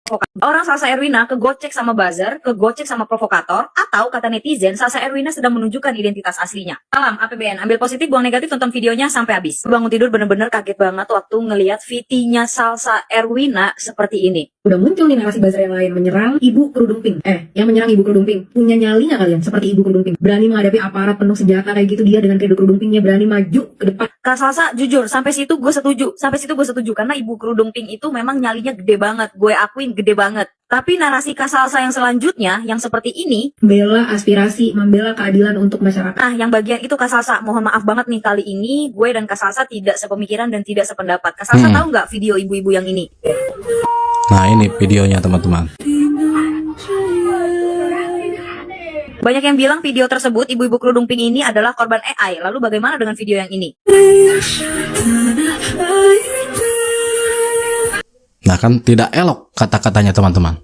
Orang Salsa Erwina kegocek sama buzzer, kegocek sama provokator, atau kata netizen, Salsa Erwina sedang menunjukkan identitas aslinya. Salam APBN, ambil positif, buang negatif, tonton videonya sampai habis. Bangun tidur bener-bener kaget banget waktu ngelihat VT-nya Salsa Erwina seperti ini. Udah muncul nih narasi buzzer yang lain menyerang ibu kerudung pink. Yang menyerang ibu kerudung pink punya nyali nggak kalian seperti ibu kerudung pink? Berani menghadapi aparat penuh senjata kayak gitu, dia dengan kerudung kerudung pinknya berani maju ke depan. Kak Salsa, jujur, sampai situ gue setuju, karena ibu kerudung pink itu memang nyalinya gede banget, gue akuin gede banget. Tapi narasi Kak Salsa yang selanjutnya, yang seperti ini, Membela aspirasi, membela keadilan untuk masyarakat. nah yang bagian itu Kak Salsa, mohon maaf banget nih, kali ini gue dan Kak Salsa tidak sepemikiran dan tidak sependapat. Kak Salsa tahu nggak video ibu-ibu yang ini? Nah ini videonya teman-teman. Banyak yang bilang video tersebut ibu-ibu kerudung pink ini adalah korban AI. Lalu bagaimana dengan video yang ini? Nah kan tidak elok kata-katanya teman-teman.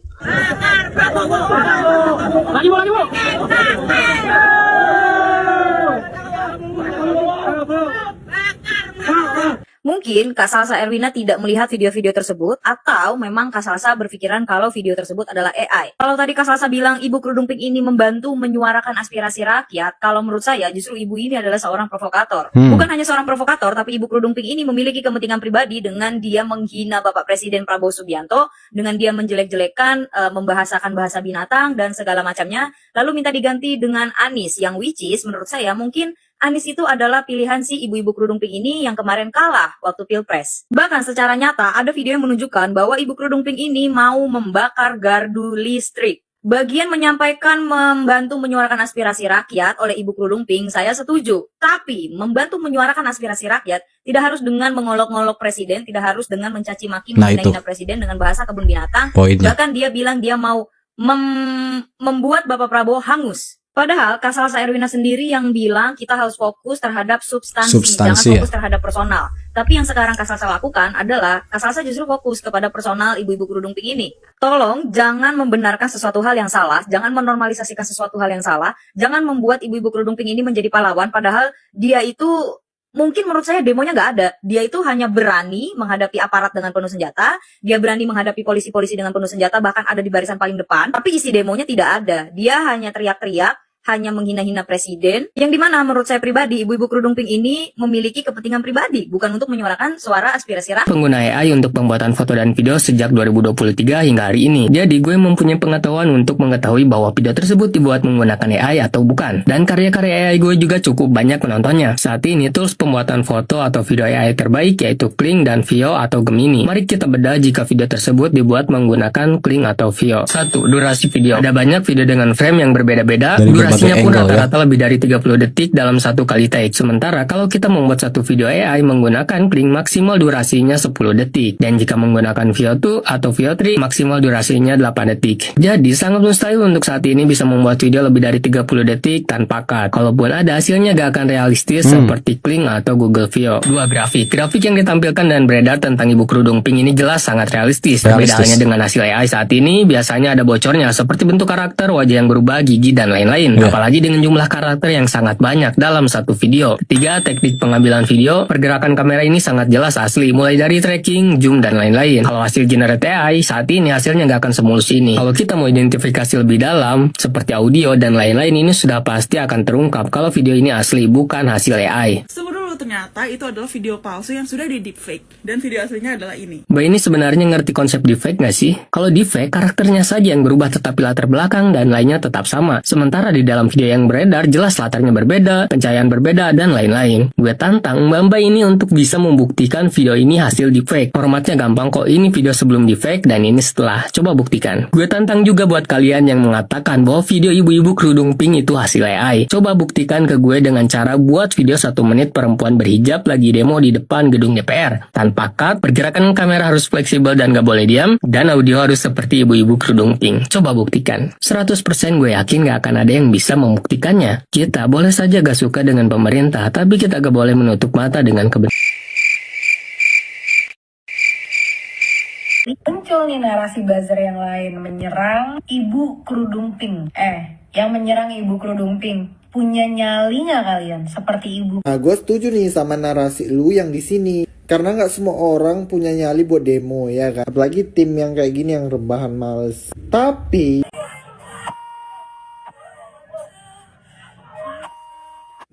Mungkin Kak Salsa Erwina tidak melihat video-video tersebut, atau memang Kak Salsa berpikiran kalau video tersebut adalah AI. Kalau tadi Kak Salsa bilang ibu kerudung pink ini membantu menyuarakan aspirasi rakyat, kalau menurut saya justru ibu ini adalah seorang provokator. Bukan hanya seorang provokator, tapi ibu kerudung pink ini memiliki kepentingan pribadi dengan dia menghina Bapak Presiden Prabowo Subianto, dengan dia menjelek-jelekan, membahasakan bahasa binatang dan segala macamnya, lalu minta diganti dengan Anies, yang which is menurut saya mungkin Anies itu adalah pilihan si ibu-ibu kerudung pink ini yang kemarin kalah waktu Pilpres. Bahkan secara nyata ada video yang menunjukkan bahwa ibu kerudung pink ini mau membakar gardu listrik. Bagian menyampaikan membantu menyuarakan aspirasi rakyat oleh ibu kerudung pink, saya setuju. Tapi membantu menyuarakan aspirasi rakyat tidak harus dengan mengolok-ngolok presiden, tidak harus dengan mencaci maki, menghina presiden dengan bahasa kebun binatang. Poinnya. Bahkan dia bilang dia mau membuat Bapak Prabowo hangus. Padahal Kak Salsa Erwina sendiri yang bilang kita harus fokus terhadap substansi jangan fokus terhadap personal. Tapi yang sekarang Kak Salsa lakukan adalah Kak Salsa justru fokus kepada personal ibu-ibu kerudung pink ini. Tolong jangan membenarkan sesuatu hal yang salah, jangan menormalisasikan sesuatu hal yang salah, jangan membuat ibu-ibu kerudung pink ini menjadi pahlawan, padahal dia itu mungkin menurut saya demonya nggak ada. Dia itu hanya berani menghadapi aparat dengan penuh senjata, dia berani menghadapi polisi-polisi dengan penuh senjata, bahkan ada di barisan paling depan, tapi isi demonya tidak ada. Dia hanya teriak-teriak, hanya menghina-hina presiden, yang dimana menurut saya pribadi ibu-ibu kerudung pink ini memiliki kepentingan pribadi, bukan untuk menyuarakan suara aspirasi rakyat. Pengguna AI untuk pembuatan foto dan video sejak 2023 hingga hari ini. Jadi gue mempunyai pengetahuan untuk mengetahui bahwa video tersebut dibuat menggunakan AI atau bukan. Dan karya-karya AI gue juga cukup banyak penontonnya. Saat ini tools pembuatan foto atau video AI terbaik yaitu Kling dan Veo atau Gemini. Mari kita bedah jika video tersebut dibuat menggunakan Kling atau Veo. 1. Durasi video. Ada banyak video dengan frame yang berbeda-beda. Durasinya pun rata-rata lebih dari 30 detik dalam satu kali take. Sementara kalau kita membuat satu video AI menggunakan Kling, maksimal durasinya 10 detik. Dan jika menggunakan Veo 2 atau Veo 3, maksimal durasinya 8 detik. Jadi sangat mustahil untuk saat ini bisa membuat video lebih dari 30 detik tanpa cut. Kalaupun ada, hasilnya gak akan realistis seperti Kling atau Google Veo. 2. Grafik. Grafik yang ditampilkan dan beredar tentang ibu kerudung pink ini jelas sangat realistis. Perbedaannya dengan hasil AI saat ini, biasanya ada bocornya seperti bentuk karakter, wajah yang berubah, gigi, dan lain-lain. Apalagi dengan jumlah karakter yang sangat banyak dalam satu video. 3. Teknik pengambilan video. Pergerakan kamera ini sangat jelas asli, mulai dari tracking, zoom, dan lain-lain. Kalau hasil generate AI, saat ini hasilnya nggak akan semulus ini. Kalau kita mau identifikasi lebih dalam, seperti audio dan lain-lain, ini sudah pasti akan terungkap kalau video ini asli, bukan hasil AI. Ternyata itu adalah video palsu yang sudah di deepfake, dan video aslinya adalah ini. Mbak ini sebenarnya ngerti konsep deepfake nggak sih? Kalau deepfake, karakternya saja yang berubah tetapi latar belakang dan lainnya tetap sama. Sementara di dalam video yang beredar, jelas latarnya berbeda, pencahayaan berbeda, dan lain-lain. Gue tantang Mbak ini untuk bisa membuktikan video ini hasil deepfake. Formatnya gampang kok, ini video sebelum deepfake dan ini setelah. Coba buktikan. Gue tantang juga buat kalian yang mengatakan bahwa video ibu-ibu kerudung pink itu hasil AI. Coba buktikan ke gue dengan cara buat video 1 menit perempuan berhijab lagi demo di depan gedung DPR. Tanpa cut, pergerakan kamera harus fleksibel dan gak boleh diam, dan audio harus seperti ibu-ibu kerudung pink. Coba buktikan. 100% gue yakin gak akan ada yang bisa membuktikannya. Kita boleh saja gak suka dengan pemerintah, tapi kita gak boleh menutup mata dengan kebenaran. Muncul nih narasi buzzer yang lain menyerang ibu kerudung pink. Yang menyerang ibu kerudung pink punya nyali nggak kalian seperti ibu? Nah, gue setuju nih sama narasi lu yang di sini. Karena nggak semua orang punya nyali buat demo ya kan. Apalagi tim yang kayak gini yang rebahan males. Tapi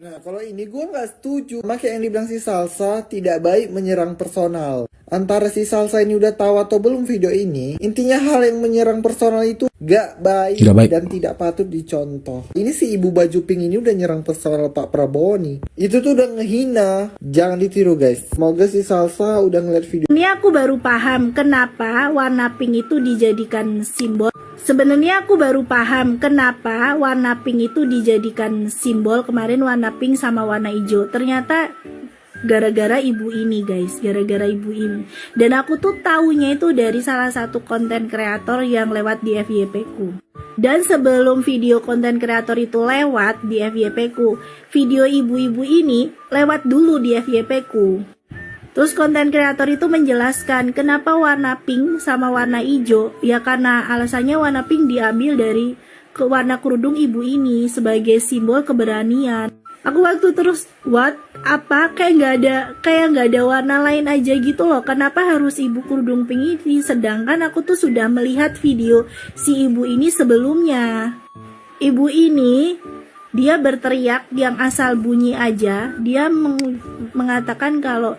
nah, kalau ini gue nggak setuju. Makanya yang dibilang si Salsa tidak baik menyerang personal. Antara si Salsa ini udah tahu atau belum video ini, intinya hal yang menyerang personal itu gak baik, dan tidak patut dicontoh. Ini si ibu baju pink ini udah nyerang personal Pak Prabowo nih. Itu tuh udah ngehina. Jangan ditiru guys. Semoga si Salsa udah ngeliat video Ini aku baru paham kenapa warna pink itu dijadikan simbol. Sebenarnya aku baru paham kenapa warna pink itu dijadikan simbol. Kemarin warna pink sama warna hijau. Ternyata gara-gara ibu ini guys, gara-gara ibu ini. Dan aku tuh taunya itu dari salah satu konten kreator yang lewat di FYP ku. Dan sebelum video konten kreator itu lewat di FYP ku, video ibu-ibu ini lewat dulu di FYP ku. Terus konten kreator itu menjelaskan kenapa warna pink sama warna hijau. Ya karena alasannya warna pink diambil dari warna kerudung ibu ini sebagai simbol keberanian. Aku waktu terus what? Apa? Kayak nggak ada warna lain aja gitu loh. Kenapa harus ibu kerudung pink ini? Sedangkan aku tuh sudah melihat video si ibu ini sebelumnya. Ibu ini dia berteriak yang asal bunyi aja. Dia mengatakan kalau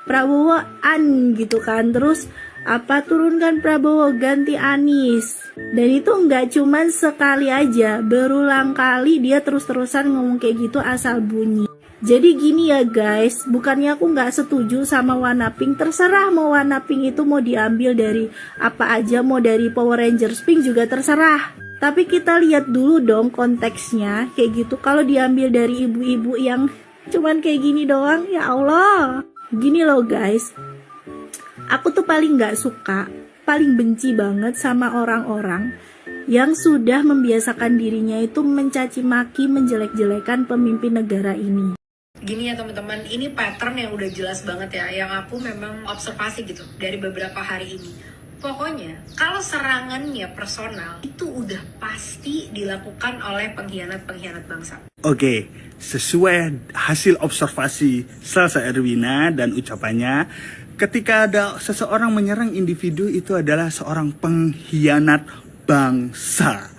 Prabowo an gitu kan. Terus apa turunkan Prabowo ganti Anies. Dan itu nggak cuman sekali aja, berulang kali dia terus-terusan ngomong kayak gitu asal bunyi. Jadi gini ya guys, bukannya aku nggak setuju sama warna pink. Terserah mau warna pink itu mau diambil dari apa aja, mau dari Power Rangers pink juga terserah. Tapi kita lihat dulu dong konteksnya kayak gitu. Kalau diambil dari ibu-ibu yang cuman kayak gini doang, ya Allah. Gini loh guys, aku tuh paling gak suka, paling benci banget sama orang-orang yang sudah membiasakan dirinya itu mencaci maki, menjelek-jelekan pemimpin negara ini. Gini ya teman-teman, ini pattern yang udah jelas banget ya, yang aku memang observasi gitu dari beberapa hari ini. Pokoknya kalau serangannya personal itu udah pasti dilakukan oleh pengkhianat-pengkhianat bangsa. Oke, sesuai hasil observasi Salsa Erwina dan ucapannya, ketika ada seseorang menyerang individu itu adalah seorang pengkhianat bangsa.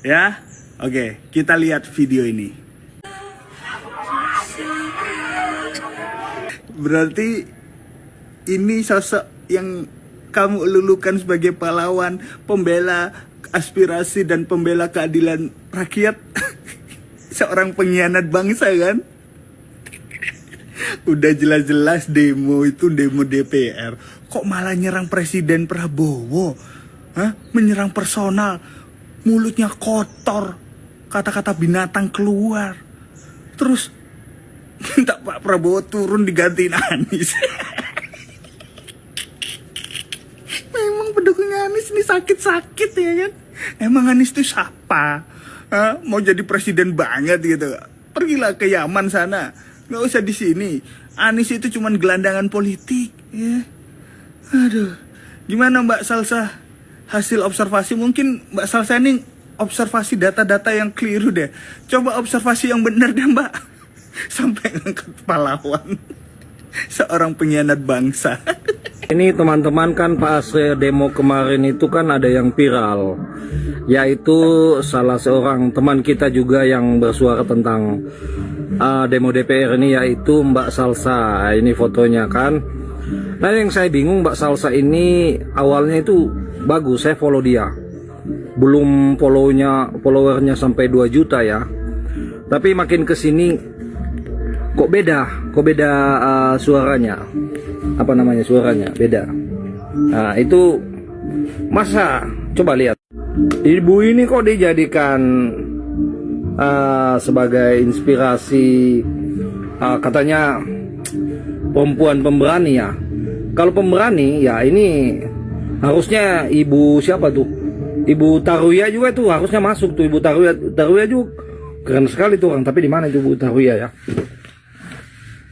Ya, oke, kita lihat video ini. Berarti ini sosok yang kamu lulukan sebagai pahlawan, pembela aspirasi dan pembela keadilan rakyat. Seorang pengkhianat bangsa kan? Udah jelas-jelas demo itu demo DPR, kok malah nyerang Presiden Prabowo? Hah? Menyerang personal, mulutnya kotor, kata-kata binatang keluar. Terus minta Pak Prabowo turun digantiin Anies. Memang pendukung Anies ini sakit-sakit ya kan? Emang Anies itu siapa? Hah? Mau jadi presiden banget gitu? Pergilah ke Yaman sana. Nggak usah di sini. Anies itu cuman gelandangan politik, ya. Aduh, gimana Mbak Salsa? Hasil observasi mungkin Mbak Salsa ini observasi data-data yang keliru deh. Coba observasi yang benar deh Mbak. Sampai ngangkat pahlawan. Seorang pengkhianat bangsa. Ini teman-teman kan pas demo kemarin itu kan ada yang viral, yaitu salah seorang teman kita juga yang bersuara tentang demo DPR ini, yaitu Mbak Salsa. Ini fotonya kan. Nah yang saya bingung, Mbak Salsa ini awalnya itu bagus, saya follow dia, belum followernya sampai 2 juta ya, tapi makin kesini kok beda suaranya, apa namanya, suaranya beda. Nah itu masa, coba lihat, ibu ini kok dijadikan sebagai inspirasi, katanya perempuan pemberani ya. Kalau pemberani ya ini harusnya ibu siapa tuh, Ibu Taruya juga tuh harusnya masuk tuh. Ibu Taruya juga keren sekali tuh orang, tapi di mana itu Ibu Taruya ya?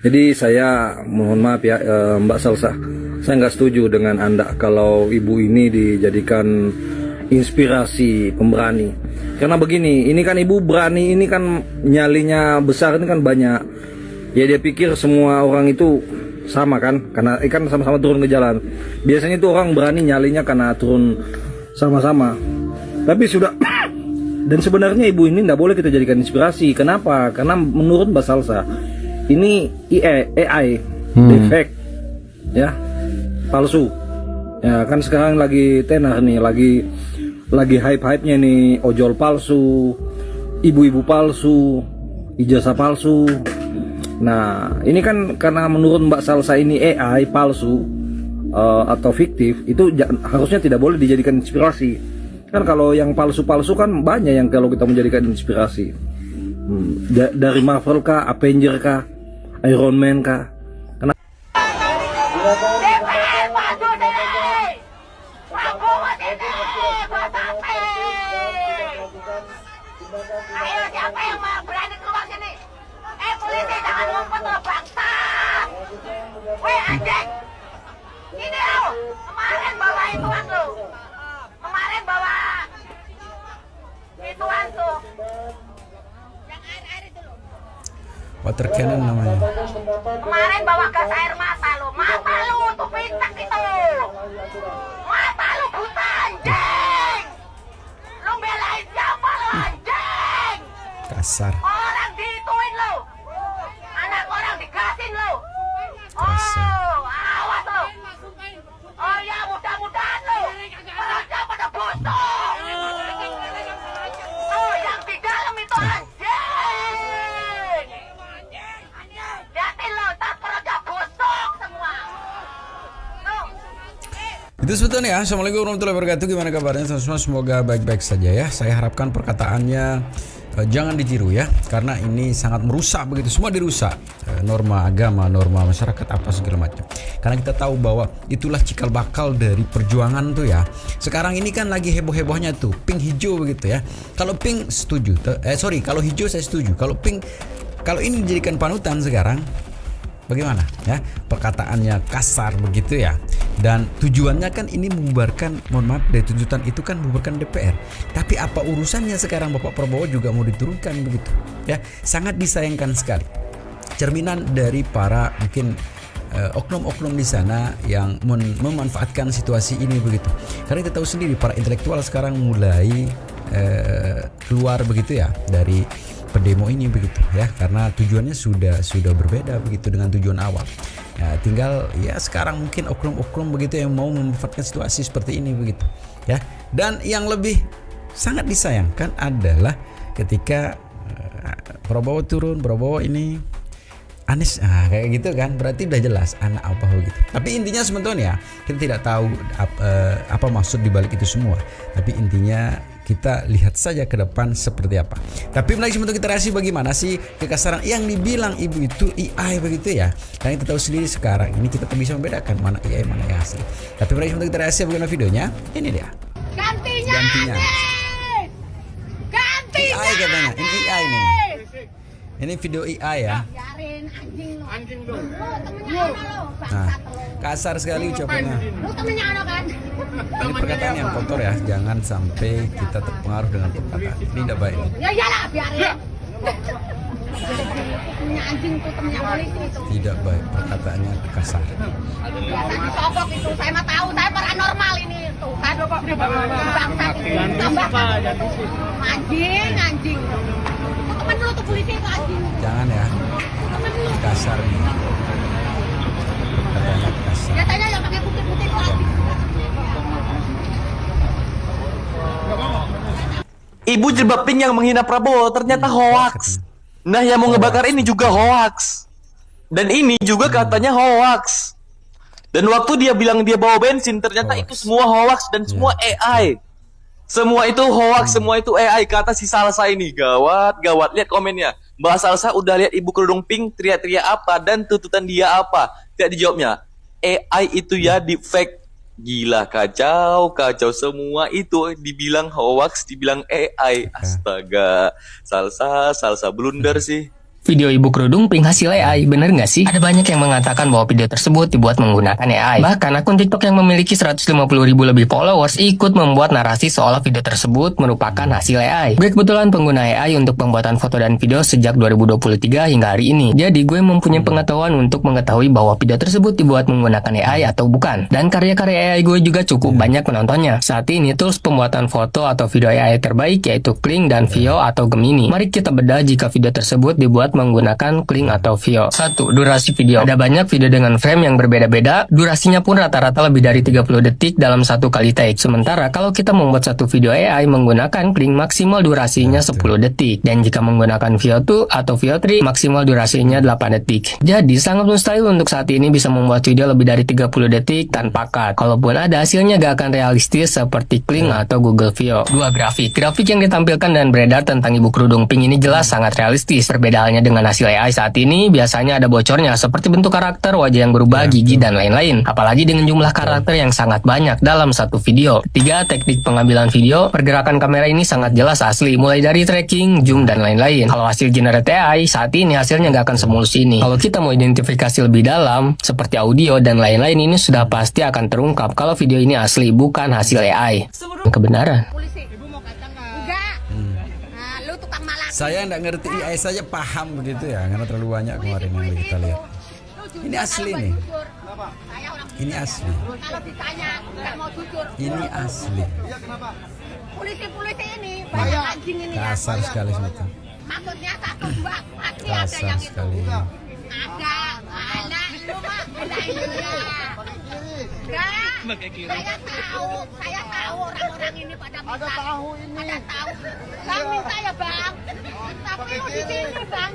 Jadi saya mohon maaf ya Mbak Salsa, saya nggak setuju dengan Anda kalau ibu ini dijadikan inspirasi pemberani. Karena begini, ini kan ibu berani, ini kan nyalinya besar, ini kan banyak. Ya dia pikir semua orang itu sama kan, karena ikan sama-sama turun ke jalan. Biasanya itu orang berani nyalinya karena turun sama-sama. Tapi sudah dan sebenarnya ibu ini nggak boleh kita jadikan inspirasi. Kenapa? Karena menurut Mbak Salsa ini AI defect ya, palsu. Ya kan sekarang lagi tenar nih, lagi hype-hype-nya nih, ojol palsu, ibu-ibu palsu, ijazah palsu. Nah, ini kan karena menurut Mbak Salsa ini AI palsu atau fiktif, itu harusnya tidak boleh dijadikan inspirasi. Kan kalau yang palsu-palsu kan banyak yang kalau kita menjadikan inspirasi. Dari Marvel kah, Avenger kah, Iron Man kah. Ayo, siapa yang berani keluar sini? Polisi, jangan ngumpet lo, bangsat! Weh, anjing! Ini lo, kemarin bawa ituan lo. Kemarin bawa ituan tuh. Yang air itu lo. Water cannon namanya. Kemarin bawa gas air mata lo. Mata lo tuh pintak itu. Mata lo buta, anjing! Lo belain siapa lo, anjing? Kasar. Orang dituin lo. Anak orang digasin lo. Kasar. Oh, awas lo. Oh ya, mudah-mudahan lo. Mereka pada busuk. Oh, yang di dalam itu anjing. Liatin lo, ntar perutnya busuk semua. Tuh. Itu sebetulnya ya. Assalamualaikum warahmatullahi wabarakatuh. Gimana kabarnya semua? Semoga baik-baik saja ya. Saya harapkan perkataannya jangan ditiru ya, karena ini sangat merusak begitu, semua dirusak, norma agama, norma masyarakat, apa segala macam. Karena kita tahu bahwa itulah cikal bakal dari perjuangan tuh ya. Sekarang ini kan lagi heboh-hebohnya tuh pink hijau begitu ya. Kalau pink setuju, kalau hijau saya setuju. Kalau pink, kalau ini dijadikan panutan sekarang, bagaimana ya? Perkataannya kasar begitu ya. Dan tujuannya kan ini membubarkan, mohon maaf, dari tuntutan itu kan membubarkan DPR. Tapi apa urusannya sekarang Bapak Prabowo juga mau diturunkan begitu ya? Sangat disayangkan sekali. Cerminan dari para mungkin oknum-oknum di sana yang memanfaatkan situasi ini begitu. Karena kita tahu sendiri para intelektual sekarang mulai keluar begitu ya dari pendemo ini begitu ya, karena tujuannya sudah berbeda begitu dengan tujuan awal. Ya, tinggal ya sekarang mungkin oknum-oknum begitu yang mau memanfaatkan situasi seperti ini begitu ya. Dan yang lebih sangat disayangkan adalah ketika Prabowo turun, Prabowo ini Anies, kayak gitu kan, berarti udah jelas anak apa begitu. Tapi intinya sebetulnya kita tidak tahu apa maksud dibalik itu semua. Tapi intinya kita lihat saja ke depan seperti apa. Tapi menarik untuk kita reaksi bagaimana sih kekasaran yang dibilang ibu itu AI begitu ya. Karena kita tahu sendiri sekarang ini kita bisa membedakan mana AI mana yang asli. Tapi menarik untuk kita reaksi bagaimana videonya. Ini dia. Gantinya. AI katanya. Ini AI nih. Ini video AI ya. Biarin anjing lo. Nah, kasar sekali ucapannya. Lu temennya anak kan? Ini perkataan yang kotor ya. Jangan sampai kita terpengaruh dengan perkataan. Ini tidak baik. Ya iyalah, biarin. Temennya anjing tuh, temennya polisi itu. Tidak baik, perkataannya kasar. Biasa disogok itu, saya mah tahu, saya paranormal ini tuh kan. Bangsat itu. Tambah anjing. Temen dulu tuh polisi itu anjing. Jangan ya. Kasar nih. Perkataannya kasar. Biasanya yang pakai putih-putih itu anjing. Ibu jilbab pink yang menghina Prabowo ternyata hoax. Nah, yang mau ngebakar ini juga hoax. Dan ini juga katanya hoax. Dan waktu dia bilang dia bawa bensin, ternyata itu semua hoax dan semua AI. Semua itu hoax, semua itu AI, kata si Salsa ini. Gawat. Lihat komennya. Mbak Salsa udah lihat ibu kerudung pink teriak-teriak apa dan tuntutan dia apa. Tidak dijawabnya. AI itu ya deepfake. Gila, kacau semua itu dibilang hoax, dibilang AI. Astaga. Salsa blunder sih. Video ibu kerudung pink hasil AI, bener nggak sih? Ada banyak yang mengatakan bahwa video tersebut dibuat menggunakan AI. Bahkan akun TikTok yang memiliki 150.000 lebih followers ikut membuat narasi seolah video tersebut merupakan hasil AI. Gue kebetulan pengguna AI untuk pembuatan foto dan video sejak 2023 hingga hari ini. Jadi gue mempunyai pengetahuan untuk mengetahui bahwa video tersebut dibuat menggunakan AI atau bukan. Dan karya-karya AI gue juga cukup banyak penontonnya. Saat ini tools pembuatan foto atau video AI terbaik yaitu Kling dan Veo atau Gemini. Mari kita bedah jika video tersebut dibuat menggunakan Kling atau Veo. 1. Durasi video. Ada banyak video dengan frame yang berbeda-beda, durasinya pun rata-rata lebih dari 30 detik dalam satu kali take. Sementara kalau kita membuat satu video AI menggunakan Kling, maksimal durasinya 10 detik. Dan jika menggunakan Veo 2 atau Veo 3, maksimal durasinya 8 detik. Jadi sangat mustahil untuk saat ini bisa membuat video lebih dari 30 detik tanpa cut. Kalaupun ada, hasilnya gak akan realistis seperti Kling atau Google Veo. 2. Grafik. Grafik yang ditampilkan dan beredar tentang ibu kerudung pink ini jelas sangat realistis. Perbedaannya dengan hasil AI saat ini biasanya ada bocornya seperti bentuk karakter, wajah yang berubah, gigi, dan lain-lain. Apalagi dengan jumlah karakter yang sangat banyak dalam satu video. 3. Teknik pengambilan video. Pergerakan kamera ini sangat jelas asli, mulai dari tracking, zoom, dan lain-lain. Kalau hasil generate AI, saat ini hasilnya nggak akan semulus ini. Kalau kita mau identifikasi lebih dalam, seperti audio dan lain-lain, ini sudah pasti akan terungkap kalau video ini asli, bukan hasil AI. Kebenaran. Saya nggak ngerti AI saja paham begitu ya, karena terlalu banyak kemarin yang kita lihat. Ini asli nih. Ini asli. Ini asli. Polisi-polisi ini banyak anjing ini ya. Kasar sekali sebetulnya. Maksudnya 1, 2 pasti ada Kasar yang itu. sekali. Ada, anak lu mah bedain dia. Saya tahu orang-orang ini pada minta. Ada tahu ini. Ada tahu. Bang minta ya bang. Tapi lu di sini bang,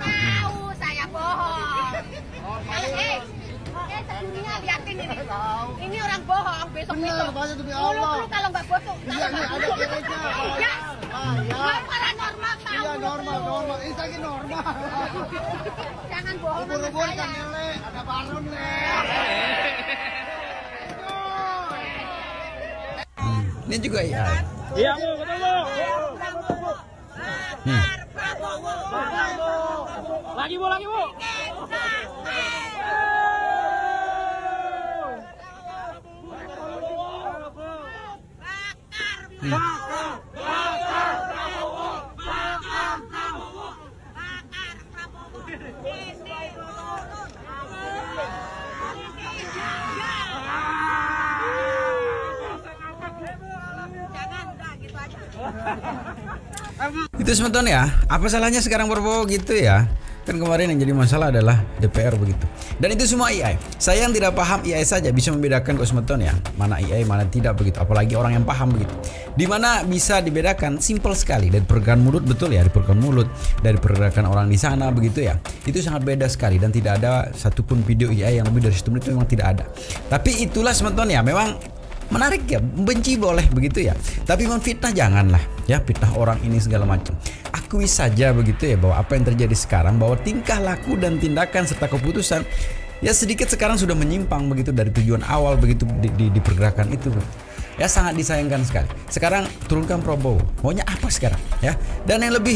tahu saya bohong. Sedunia liatin ini. Ini orang bohong besok-besok. Mulut lu kalau nggak bosok. Ya. Paranormal tahu. Iya normal. Ini lagi normal. Jangan bohong sama saya. Ada balon Ini juga AI. Iya bu, betul bu. Lagi bu. Itu sebetulnya ya, apa salahnya sekarang berbau gitu ya? Kan kemarin yang jadi masalah adalah DPR begitu. Dan itu semua AI. Saya yang tidak paham AI saja bisa membedakan kok sebetulnya mana AI, mana tidak begitu. Apalagi orang yang paham begitu. Dimana bisa dibedakan simple sekali dari pergerakan mulut, betul ya, dari pergerakan mulut, dari pergerakan orang di sana begitu ya. Itu sangat beda sekali dan tidak ada satupun video AI yang lebih dari 1 menit itu memang tidak ada. Tapi itulah sebetulnya memang menarik ya, membenci boleh begitu ya, tapi memfitnah janganlah ya, fitnah orang ini segala macam. Akui saja begitu ya bahwa apa yang terjadi sekarang, bahwa tingkah laku dan tindakan serta keputusan ya sedikit sekarang sudah menyimpang begitu dari tujuan awal begitu di pergerakan itu ya, sangat disayangkan sekali. Sekarang turunkan Prabowo, maunya apa sekarang ya? Dan yang lebih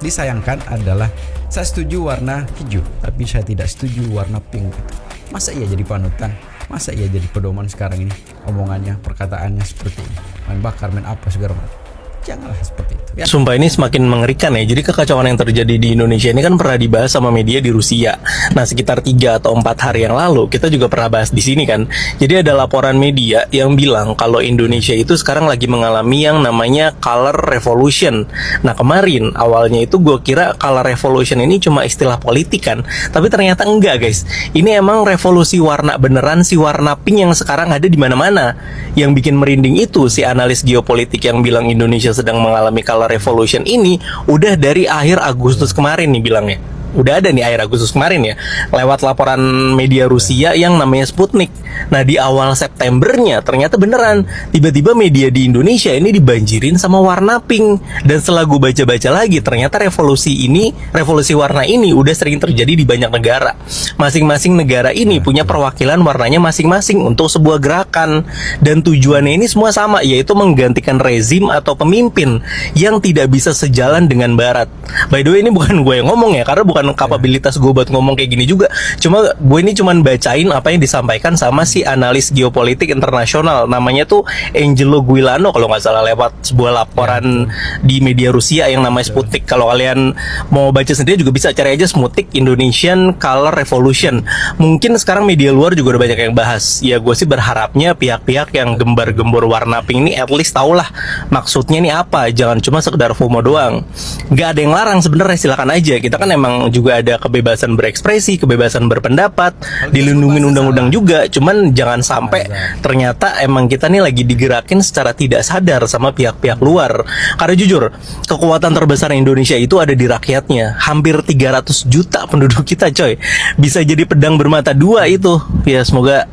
disayangkan adalah saya setuju warna hijau, tapi saya tidak setuju warna pink gitu. Masa iya jadi panutan? Masa iya jadi pedoman sekarang ini? Omongannya, perkataannya seperti ini, main bakar, main apa segala macam. Janganlah seperti itu ya. Sumpah ini semakin mengerikan ya. Jadi kekacauan yang terjadi di Indonesia ini kan pernah dibahas sama media di Rusia. Nah sekitar 3 atau 4 hari yang lalu kita juga pernah bahas di sini kan. Jadi ada laporan media yang bilang kalau Indonesia itu sekarang lagi mengalami yang namanya color revolution. Nah kemarin awalnya itu gue kira color revolution ini cuma istilah politik kan, tapi ternyata enggak guys. Ini emang revolusi warna beneran, si warna pink yang sekarang ada di mana-mana. Yang bikin merinding itu si analis geopolitik yang bilang Indonesia sedang mengalami color revolution ini udah dari akhir Agustus kemarin nih bilangnya. udah ada nih akhir Agustus kemarin ya, lewat laporan media Rusia yang namanya Sputnik. Nah di awal Septembernya ternyata beneran tiba-tiba media di Indonesia ini dibanjirin sama warna pink. Dan setelah gue baca-baca lagi ternyata revolusi warna ini udah sering terjadi di banyak negara. Masing-masing negara ini punya perwakilan warnanya masing-masing untuk sebuah gerakan, dan tujuannya ini semua sama, yaitu menggantikan rezim atau pemimpin yang tidak bisa sejalan dengan Barat. By the way ini bukan gue yang ngomong ya, karena bukan kapabilitas gue buat ngomong kayak gini juga. Cuma gue ini cuman bacain apa yang disampaikan sama si analis geopolitik internasional, namanya tuh Angelo Guilano kalau nggak salah, lewat sebuah laporan di media Rusia yang namanya Sputnik. Kalau kalian mau baca sendiri juga bisa cari aja Sputnik Indonesian Color Revolution. Mungkin sekarang media luar juga udah banyak yang bahas. Ya gue sih berharapnya pihak-pihak yang gembar-gembor warna pink ini at least tahulah maksudnya ini apa, jangan cuma sekedar FOMO doang. Gak ada yang larang sebenarnya, silakan aja. Kita kan emang juga ada kebebasan berekspresi, kebebasan berpendapat, dilindungi undang-undang juga. Cuman jangan sampai ternyata emang kita nih lagi digerakin secara tidak sadar sama pihak-pihak luar. Karena jujur, kekuatan terbesar Indonesia itu ada di rakyatnya. Hampir 300 juta penduduk kita coy. Bisa jadi pedang bermata dua itu. Ya semoga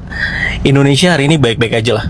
Indonesia hari ini baik-baik aja lah.